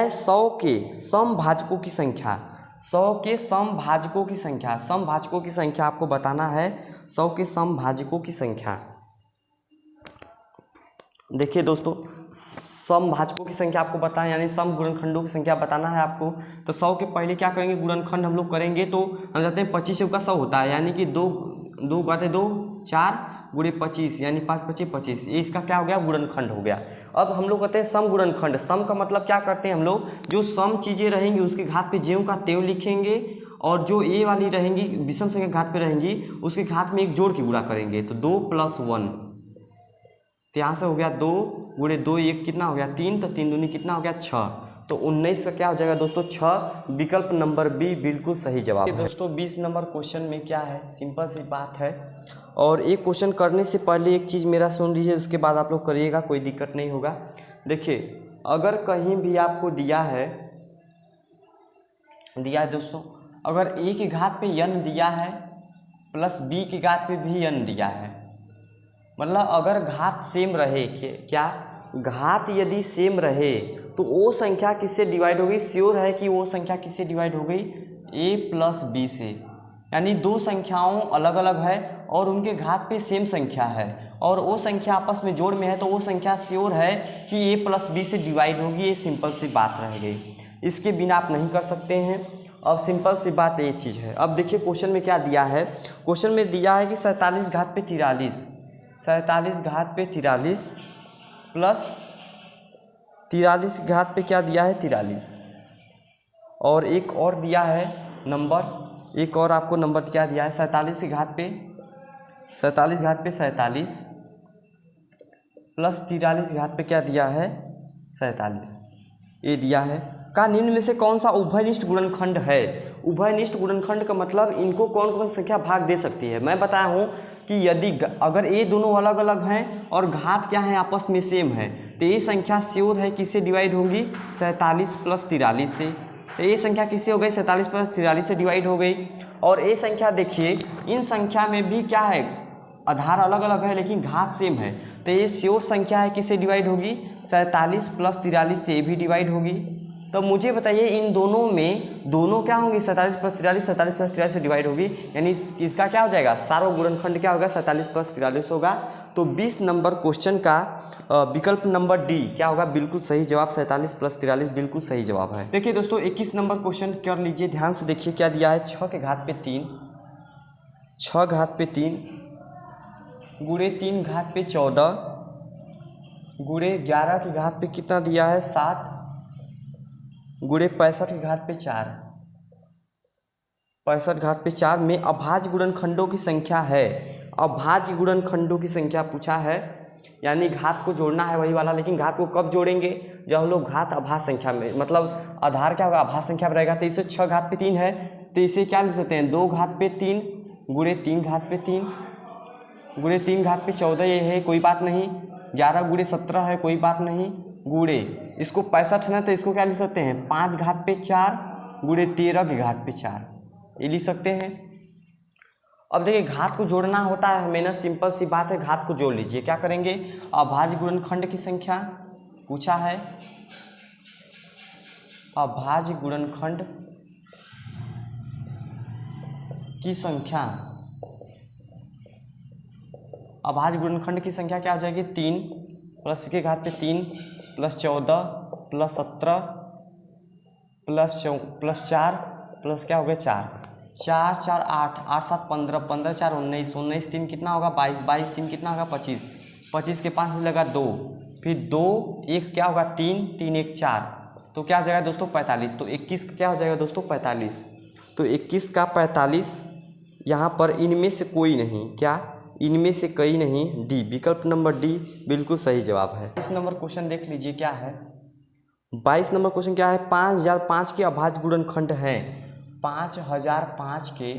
100 के समभाजकों की संख्या, 100 के समभाजकों की संख्या, समभाजकों की संख्या आपको बताना है, 100 के समभाजकों की संख्या। देखिए दोस्तों, समभाजकों की संख्या आपको बताएं, यानी सम गुणनखंडों की संख्या बताना है आपको। तो 100 के पहले क्या करेंगे, गुणनखंड हम लोग करेंगे, तो हम जानते हैं 25 का 100 होता है, यानी कि 2 4 गुणे 25, यानी 5 25 25, ये इसका क्या हो गया, गुणनखंड हो गया। अब हम लोग कहते हैं सम गुणनखंड। सम का मतलब क्या करते हैं हम लोग, जो सम चीज़ें रहेंगी उसके घात पे ज्यों का त्यों लिखेंगे, और जो ए वाली रहेंगी विषम संख्या के घात पे रहेंगी उसके घात में एक जोड़ के गुणा करेंगे। तो 2 + 1, तो यहाँ से हो गया 2 गुणे 2 1 कितना हो गया 3, तो 3 दूनी कितना हो गया 6, तो 19 का क्या हो जाएगा दोस्तों 6, विकल्प नंबर बी बिल्कुल सही जवाब है। दोस्तों 20 नंबर क्वेश्चन में क्या है, सिंपल सी बात है, और एक क्वेश्चन करने से पहले एक चीज़ मेरा सुन लीजिए, उसके बाद आप लोग करिएगा, कोई दिक्कत नहीं होगा। देखिए अगर कहीं भी आपको दिया है दोस्तों, अगर ए की घात पे n दिया है प्लस बी की घात पे भी n दिया है, मतलब अगर घात सेम रहे, क्या घात यदि सेम रहे तो वो संख्या किससे डिवाइड हो गई, श्योर है कि वो संख्या किससे डिवाइड हो गई, a प्लस बी से, यानी दो संख्याओं अलग अलग है और उनके घात पे सेम संख्या है और वो संख्या आपस में जोड़ में है, तो वो संख्या श्योर है कि a प्लस बी से डिवाइड होगी। ये सिंपल सी बात रह गई, इसके बिना आप नहीं कर सकते हैं। अब सिंपल सी बात ये चीज़ है। अब देखिए क्वेश्चन में क्या दिया है, क्वेश्चन में दिया है कि 47 घात पे 43, 47 घात पे 43 प्लस 43 घात पे क्या दिया है 43, और एक और दिया है नंबर, एक और आपको नंबर क्या दिया है 47 घात पे 47 प्लस 43 घात पे क्या दिया है 47, ये दिया है। का निम्न में से कौन सा उभयनिष्ठ गुणनखंड है। उभयनिष्ठ गुणनखंड का मतलब इनको कौन कौन सी संख्या भाग दे सकती है। मैं बताया हूँ कि यदि अगर ये दोनों अलग अलग हैं और घात क्या है आपस में सेम है, तो ये संख्या श्योर है किससे डिवाइड होगी 47 प्लस 43 से। तो ये संख्या किससे हो गई 47 प्लस 43 से डिवाइड हो गई। और ये संख्या देखिए इन संख्या में भी क्या है, आधार अलग अलग है लेकिन घात सेम है, तो ये श्योर संख्या है किससे डिवाइड होगी 47 प्लस 43 से भी डिवाइड होगी। तो मुझे बताइए इन दोनों में दोनों क्या होंगी 47 प्लस 43, 47 प्लस 43 से डिवाइड होगी, यानी इसका क्या हो जाएगा सार्वगुणनखंड क्या होगा 47 प्लस 43 होगा। तो 20 नंबर क्वेश्चन का विकल्प नंबर डी क्या होगा, बिल्कुल सही जवाब 47 प्लस 43 बिल्कुल सही जवाब है। देखिए दोस्तों 21 नंबर क्वेश्चन कर लीजिए, ध्यान से देखिए क्या दिया है, 6 के घात पे 3, 6 घात पे 3 गुणे 3 घात पे 14 गुणे 11 की घात पे कितना दिया है 7 गुणे 65 की घात पे 4, 65 घात पे 4 में अभाज्य गुणनखंडों की संख्या है। अभाज्य गुणनखंडों की संख्या पूछा है, यानी घात को जोड़ना है वही वाला, लेकिन घात को कब जोड़ेंगे जब हम लोग घात अभाज्य संख्या में, मतलब आधार क्या होगा अभाज्य संख्या में रहेगा। तो इसे 6 घात पे 3 है तो इसे क्या लिख सकते हैं 2 घात पे 3 गुणे 3 घात पे 3 गुणे 3 घात पे 14 ये है कोई बात नहीं, 11 गुणे 17 है कोई बात नहीं, गुणे इसको 65 है ना तो इसको क्या लिख सकते हैं 5 घात पे 4 गुणे 13 की घात पे 4, ये लिख सकते हैं। अब देखिए घात को जोड़ना होता है हमें ना, सिंपल सी बात है, घात को जोड़ लीजिए। क्या करेंगे, अभाज्य गुणनखंड की संख्या पूछा है, अभाज्य गुणनखंड की संख्या अभाज्य गुणनखंड की संख्या क्या हो जाएगी 3 प्लस के घात पे 3 प्लस 14 प्लस 17 प्लस 4 प्लस क्या हो गया 4 4 8 8 7 15 15 4 19 19 3 कितना होगा 22 22 3 कितना होगा 25 25 के 5 से लगा 2 फिर 2 1 क्या होगा 3 3 1 4 तो क्या हो जाएगा दोस्तों 45। तो 21 क्या हो जाएगा दोस्तों 45। तो 21 का 45 यहाँ पर इनमें से कोई नहीं, क्या इनमें से कई नहीं, डी विकल्प नंबर डी बिल्कुल सही जवाब है। 22 नंबर क्वेश्चन देख लीजिए क्या है। 22 नंबर क्वेश्चन क्या है, 5005 के अभाज्य गुणनखंड हैं। 5005 के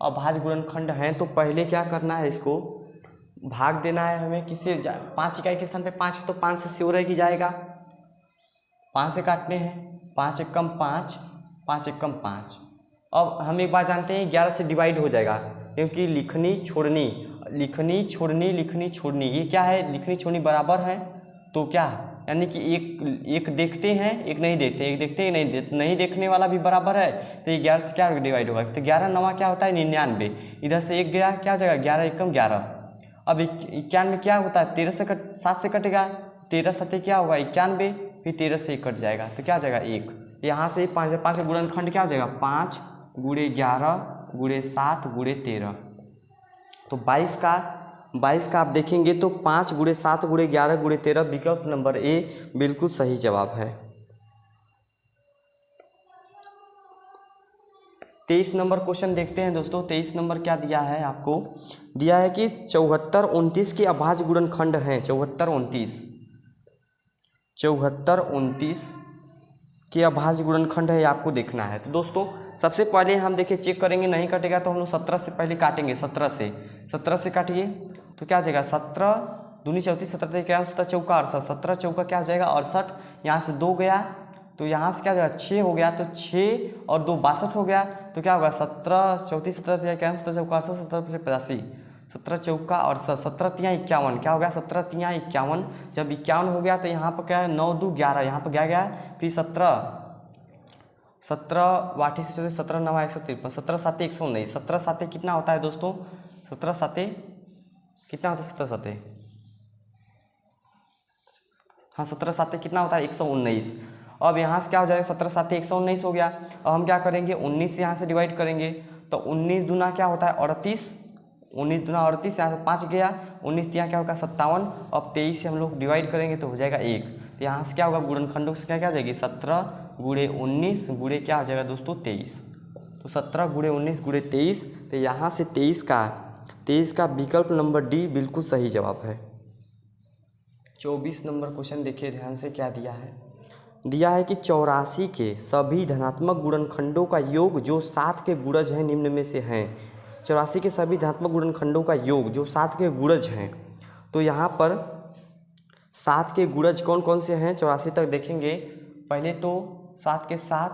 अभाज्य गुणनखंड हैं तो पहले क्या करना है, इसको भाग देना है हमें किसी 5 इकाई के स्थान पे 5 है तो 5 से श्योर है कि जाएगा, 5 से काटने हैं, 5 एकम 5 5 एकम 5। अब हम एक बात जानते हैं 11 से डिवाइड हो जाएगा क्योंकि लिखनी छोड़नी लिखनी छोड़नी लिखनी छोड़नी ये क्या है, लिखनी छोड़नी बराबर है तो क्या, यानी कि एक देखते हैं एक नहीं देखते, एक देखते हैं नहीं देखने वाला भी बराबर है तो 11 से क्या डिवाइड होगा, तो 11 नवा क्या होता है 99, इधर से एक गया क्या हो जाएगा 11 एकम 11। अब 91 क्या होता है 13 से 7 से कटेगा, 13 7 क्या होगा 91, फिर 13 से 1 कट जाएगा तो क्या हो जाएगा 1। यहाँ से 5 5 का गुणनखंड क्या हो जाएगा 5 गुणे 11 गुणे 7 गुणे 13। तो 22 का आप देखेंगे तो 5 गुणे 7 गुणे 11 गुणे 13 विकल्प नंबर ए बिल्कुल सही जवाब है। 23 नंबर क्वेश्चन देखते हैं दोस्तों। 23 नंबर क्या दिया है आपको, दिया है कि 74 29 के अभाज्य गुणनखंड हैं। 74 29 के अभाज्य गुणनखंड है आपको देखना है। तो दोस्तों सबसे पहले हम देखिए चेक करेंगे, नहीं कटेगा तो हम लोग 17 से पहले काटेंगे, 17 से काटिए तो क्या हो जाएगा 17 दूनी 34 17 क्या 17 चौका 68, 17 चौका क्या हो जाएगा 68, यहाँ से 2 गया तो यहाँ से क्या हो जाएगा 6 हो गया, तो 6 और 2 62 हो गया तो क्या होगा 17 34 17 क्या 17 चौका 68 17 85 17 चौका 68 17 तियाँ 51 क्या हो गया 17 तियाँ 51। जब 51 हो गया तो यहाँ पर क्या है 9 2 11 यहाँ पर क्या गया फिर 17 वाठी से 17 9 153 17 7 119 17 7 कितना होता है दोस्तों 17 7 कितना होता है 17 7 हाँ 17 7 कितना होता है 119। अब यहाँ से क्या हो जाएगा 17 7 119 हो गया। अब हम क्या करेंगे 19 से यहाँ से डिवाइड करेंगे तो 19 दूना क्या होता है 38, 19 दूना 38 यहाँ से 5 गया 19 यहाँ क्या होगा 57। अब 23 से हम लोग डिवाइड करेंगे तो हो जाएगा 1। तो यहाँ से क्या होगा गुणनखंडों से क्या हो जाएगी 17 गुणे 19 गुणे क्या हो जाएगा दोस्तों 23। तो 17 गुणे 19 गुणे 23, तो यहाँ से 23 का विकल्प नंबर डी बिल्कुल सही जवाब है। 24 नंबर क्वेश्चन देखिए ध्यान से क्या दिया है, दिया है कि 84 के सभी धनात्मक गुणनखंडों का योग जो 7 के गुणज हैं निम्न में से हैं। 84 के सभी धनात्मक गुणनखंडों का योग जो 7 के गुणज हैं, तो यहाँ पर 7 के गुणज कौन कौन से हैं 84 तक देखेंगे। पहले तो 7 के 7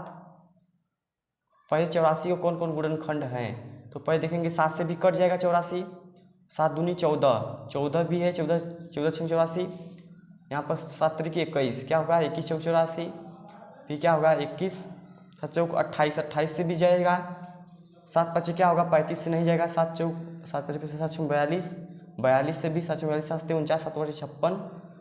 पहले 84 को कौन कौन गुणनखंड हैं तो पहले देखेंगे 7 से भी कट जाएगा 84, 7 दूनी 14 भी है 14 6 84, यहाँ पर 7 तरीके 21 क्या होगा 21 चौक 84, फिर क्या होगा 21 7 चौक 28 28 से भी जाएगा, 7 5 क्या होगा 35 से नहीं जाएगा, 7 चौक 7 5 7 चौक 42 42 से भी 7 42 7 49 7 56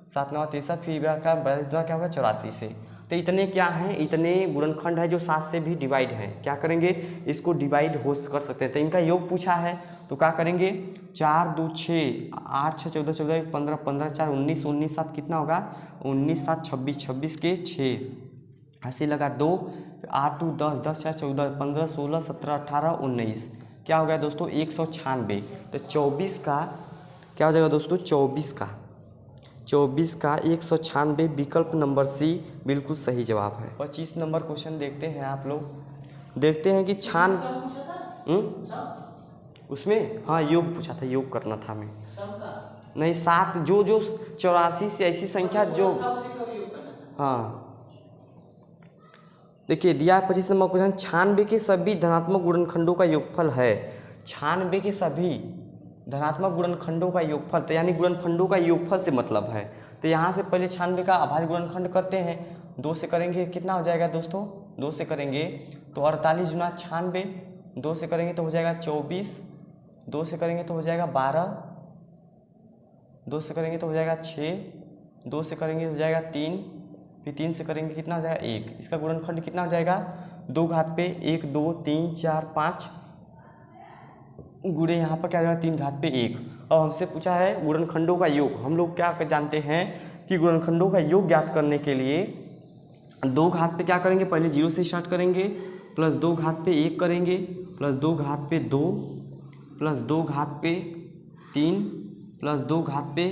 7 9 63 फिर का 42 क्या होगा 84 से। तो इतने क्या हैं, इतने गुणनखंड है जो 7 से भी डिवाइड हैं। क्या करेंगे इसको डिवाइड हो कर सकते हैं, तो इनका योग पूछा है तो क्या करेंगे 4 2 6 8 6 14 14 15 15 4 19 19 7 कितना होगा 19 7 26 26 के 6 ऐसे लगा 2 8 2 10 10 4 14 15 16 17 18 19 क्या हो गया दोस्तों 196। तो 24 का क्या हो जाएगा दोस्तों 24 का 196 विकल्प नंबर सी बिल्कुल सही जवाब है। 25 नंबर क्वेश्चन देखते हैं आप लोग, देखते हैं कि उसमें हाँ योग पूछा था, योग करना था हमें नहीं 7 जो 84 से ऐसी संख्या जो हाँ देखिए दिया है 25 नंबर क्वेश्चन 96 के सभी धनात्मक गुणनखंडों का योगफल है। 96 के सभी धनात्मक गुणनखंडों का योगफल, तो यानी गुणनखंडों का योगफल से मतलब है। तो यहाँ से पहले 96 का अभाज्य गुणनखंड करते हैं, 2 से करेंगे कितना हो जाएगा दोस्तों 2 से करेंगे तो 48 गुना 96, 2 से करेंगे तो हो जाएगा 24, 2 से करेंगे तो हो जाएगा 12, 2 से करेंगे तो हो जाएगा 6, 2 से करेंगे तो हो जाएगा 3, फिर 3 से करेंगे कितना हो जाएगा 1। इसका गुणनखंड कितना हो जाएगा 2 घात पे 1 2 3 4 5 गुणे यहाँ पर क्या हो जाएगा 3 घात पे 1। अब हमसे पूछा है गुणनखंडों का योग। हम लोग क्या जानते हैं कि गुणनखंडों का योग ज्ञात करने के लिए 2 घात पे क्या करेंगे, पहले 0 से स्टार्ट करेंगे, प्लस 2 घात पे 1 करेंगे, प्लस 2 घात पे 2, प्लस 2 घात पे 3, प्लस 2 घात पे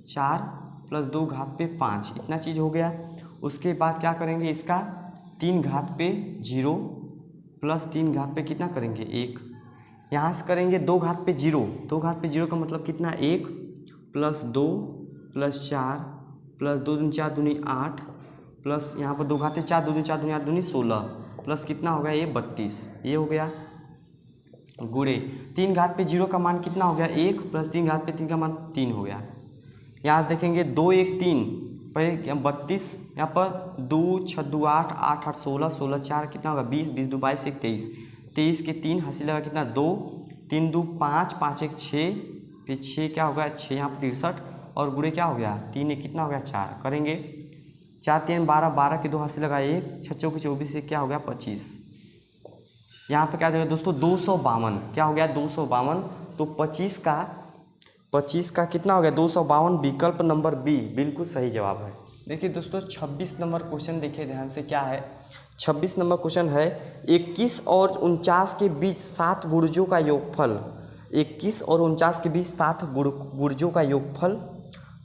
4, प्लस 2 घात पे 5, इतना चीज़ हो गया। उसके बाद क्या करेंगे, इसका 3 घात पे 0, प्लस 3 घात पे कितना करेंगे 1। यहाँ से करेंगे 2 घात पे 0, 2 घात पे 0 का मतलब कितना 1, प्लस 2, प्लस 4, प्लस 2 दूनी 4 दूनी 8, प्लस यहाँ पर 2 घात पे 4 2 दूनी 4 दूनी 8 दूनी 16, प्लस कितना हो गया ये 32, ये हो गया। गुणे 3 घात पे 0 का मान कितना हो गया 1, प्लस 3 घात पे 3 का मान 3 हो गया। यहाँ से देखेंगे 2 1 3, पहले 32, यहाँ पर 2 6 2 8 8 8 16 16 4 कितना होगा 20 20 2 22 1 23, 23 के 3 हंसी लगा कितना 2, 3 2 5 5 1 6, फिर 6 क्या होगा 6 यहाँ पर 63, और गुणे क्या हो गया 3 1 कितना हो गया 4, करेंगे 4 3 12 12 के 2 हंसी लगा 1 6 चौके 24 से क्या हो गया 25। यहाँ पर क्या हो जाएगा दोस्तों 252, क्या हो गया 252। तो 25 का कितना हो गया 252, विकल्प नंबर बी बिल्कुल सही जवाब है। देखिए दोस्तों 26 नंबर क्वेश्चन देखिए ध्यान से, क्या है 26 नंबर क्वेश्चन है 21 और 49 के बीच 7 गुर्जों का योगफल। 21 और 49 के बीच 7 गुर्जों का योगफल।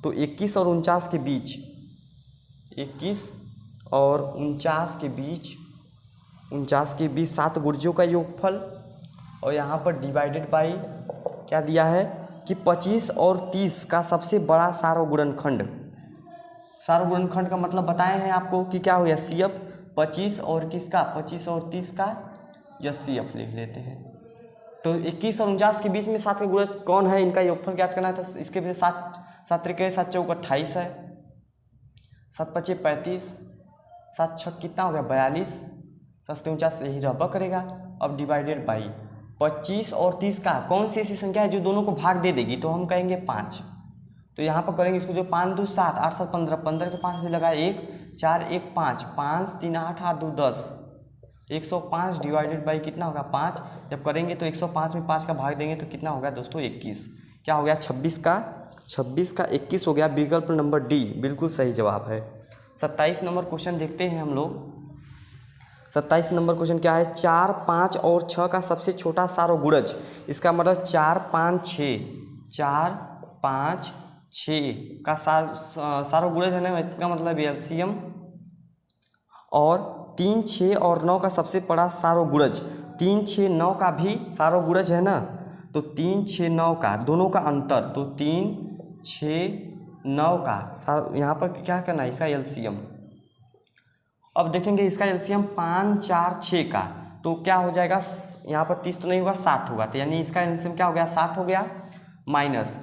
तो 21 और 49 के बीच 21 और 49 के बीच 7 गुर्जों का योगफल, और यहाँ पर डिवाइडेड बाई क्या दिया है कि 25 और 30 का सबसे बड़ा सार्वगुणनखंड। सार्वगुणनखंड का मतलब बताए हैं आपको कि क्या हो गया CF 25 और किसका 25 और 30 का, या CF लिख लेते हैं। तो 21 और 49 के बीच में 7 का गुणज कौन है, इनका योगफल ज्ञात करना है। तो इसके बीच 7 त्रिके 7 चौक 28 है, 7 पचे 35, 7 छक कितना हो गया 42, 7 49 यही रहबा करेगा। अब डिवाइडेड बाई 25 और 30 का कौन सी ऐसी संख्या है जो दोनों को भाग दे देगी, तो हम कहेंगे 5। तो यहाँ पर करेंगे इसको, जो 5 2 7 8 7 15, 15 के 5 से लगाए 1 4 1 5 5 3 8 8 2 10, 105 डिवाइडेड बाई कितना होगा 5। जब करेंगे तो 105 में 5 का भाग देंगे तो कितना होगा दोस्तों 21। क्या हो गया 26 का 21 हो गया, विकल्प नंबर डी बिल्कुल सही जवाब है। 27 नंबर क्वेश्चन देखते हैं हम लोग। 27 नंबर क्वेश्चन क्या है 4 5 और 6 का सबसे छोटा सार्वगुणज। इसका मतलब 4 5 6, 4 5 6 का सार्वगुणज है ना, इसका मतलब LCM। और 3 6 और 9 का सबसे बड़ा सार्वगुणज, 3 6 9 का भी सार्वगुणज है ना, तो 3 6 9 का दोनों का अंतर, तो 3 6 9 का यहाँ पर क्या करना है इसका LCM। अब देखेंगे इसका LCM 5 4 6 का, तो क्या हो जाएगा यहाँ पर 30 तो नहीं होगा 60 होगा, तो यानी इसका LCM क्या हो गया 60 हो गया। माइनस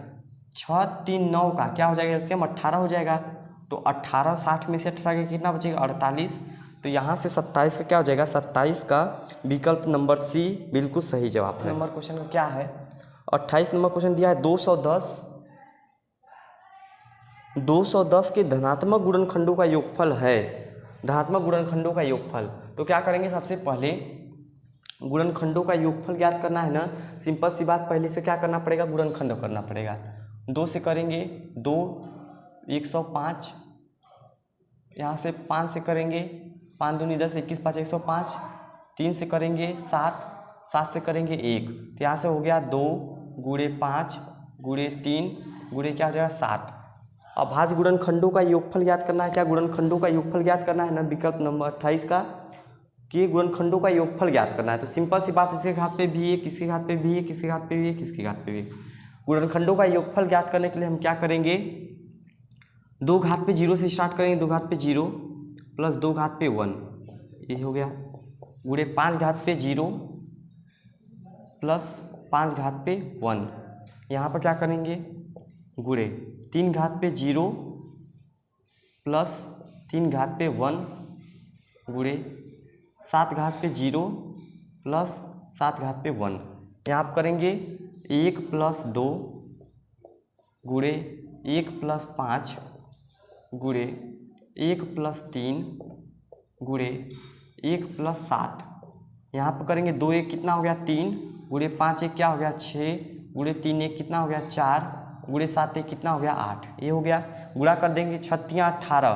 6 3 9 का क्या हो जाएगा LCM 18 हो जाएगा, तो 18 60 में से 18 का कितना बचेगा 48। तो यहाँ से 27 का क्या हो जाएगा 27 का विकल्प नंबर सी बिल्कुल सही जवाब है। नंबर क्वेश्चन का क्या है 28 नंबर क्वेश्चन दिया है 210 के धनात्मक गुणनखंडों का योगफल है। धनात्मक गुणनखंडों का योगफल, तो क्या करेंगे सबसे पहले गुणनखंडों का योगफल ज्ञात करना है ना, सिंपल सी बात, पहले से क्या करना पड़ेगा गुणनखंड करना पड़ेगा। 2 से करेंगे 2 105, यहाँ से 5 से करेंगे 5 दूनी 10 21 5 105, 3 से करेंगे 7 7 से करेंगे 1, तो यहाँ से हो गया 2 गुणे 5 गुणे 3 गुणे क्या हो जाएगा 7। अभाज्य गुणनखंडों का योगफल ज्ञात करना है। क्या गुणनखंडों का योगफल ज्ञात करना है ना, विकल्प नंबर 28 का, कि गुणनखंडों का योगफल ज्ञात करना है। तो सिंपल सी बात, इसके घात पे भी है, किसके घात पे भी है, किसके घात पे भी है, किसके घात पे भी है। गुणनखंडों का योगफल ज्ञात करने के लिए हम क्या करेंगे, 2 घात पे 0 से स्टार्ट करेंगे, 2 घात पे 0 प्लस 2 घात पे 1, ये हो गया, गुणे 5 घात पे 0 प्लस 5 घात पे 1। यहाँ पर क्या करेंगे गुणे 3 घात पे 0 प्लस 3 घात पे 1 गुणे 7 घात पे 0 प्लस 7 घात पे 1। यहाँ पर करेंगे 1 प्लस 2 गुणे 1+5 गुणे 1+3 गुणे 1+7। यहाँ पर करेंगे 2 1 कितना हो गया 3 गुणे 5 1 क्या हो गया 6 गुणे 3 1 कितना हो गया 4 गुणे 7 1 कितना हो गया 8। ये हो गया। गुणा कर देंगे 6 18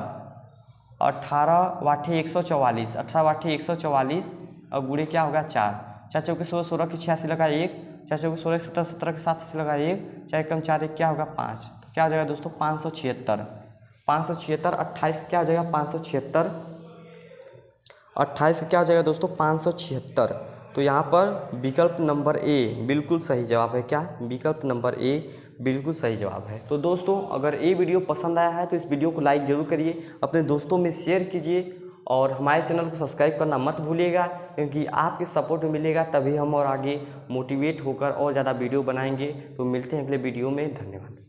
18 वाठे 144 18 वाठे 144 और गुणे क्या होगा 4 4 चौके 16 16 की 86 लगा 1 4 चौके 16 17 17 के 87 लगा 1 4 कम 4 1 क्या होगा 5। तो क्या हो जाएगा दोस्तों 576 576 28 क्या हो जाएगा 576 28 क्या हो जाएगा दोस्तों 576। तो यहाँ पर विकल्प नंबर ए बिल्कुल सही जवाब है। क्या विकल्प नंबर ए बिल्कुल सही जवाब है। तो दोस्तों अगर ये वीडियो पसंद आया है तो इस वीडियो को लाइक ज़रूर करिए, अपने दोस्तों में शेयर कीजिए और हमारे चैनल को सब्सक्राइब करना मत भूलिएगा, क्योंकि आपके सपोर्ट मिलेगा तभी हम और आगे मोटिवेट होकर और ज़्यादा वीडियो बनाएंगे। तो मिलते हैं अगले वीडियो में। धन्यवाद।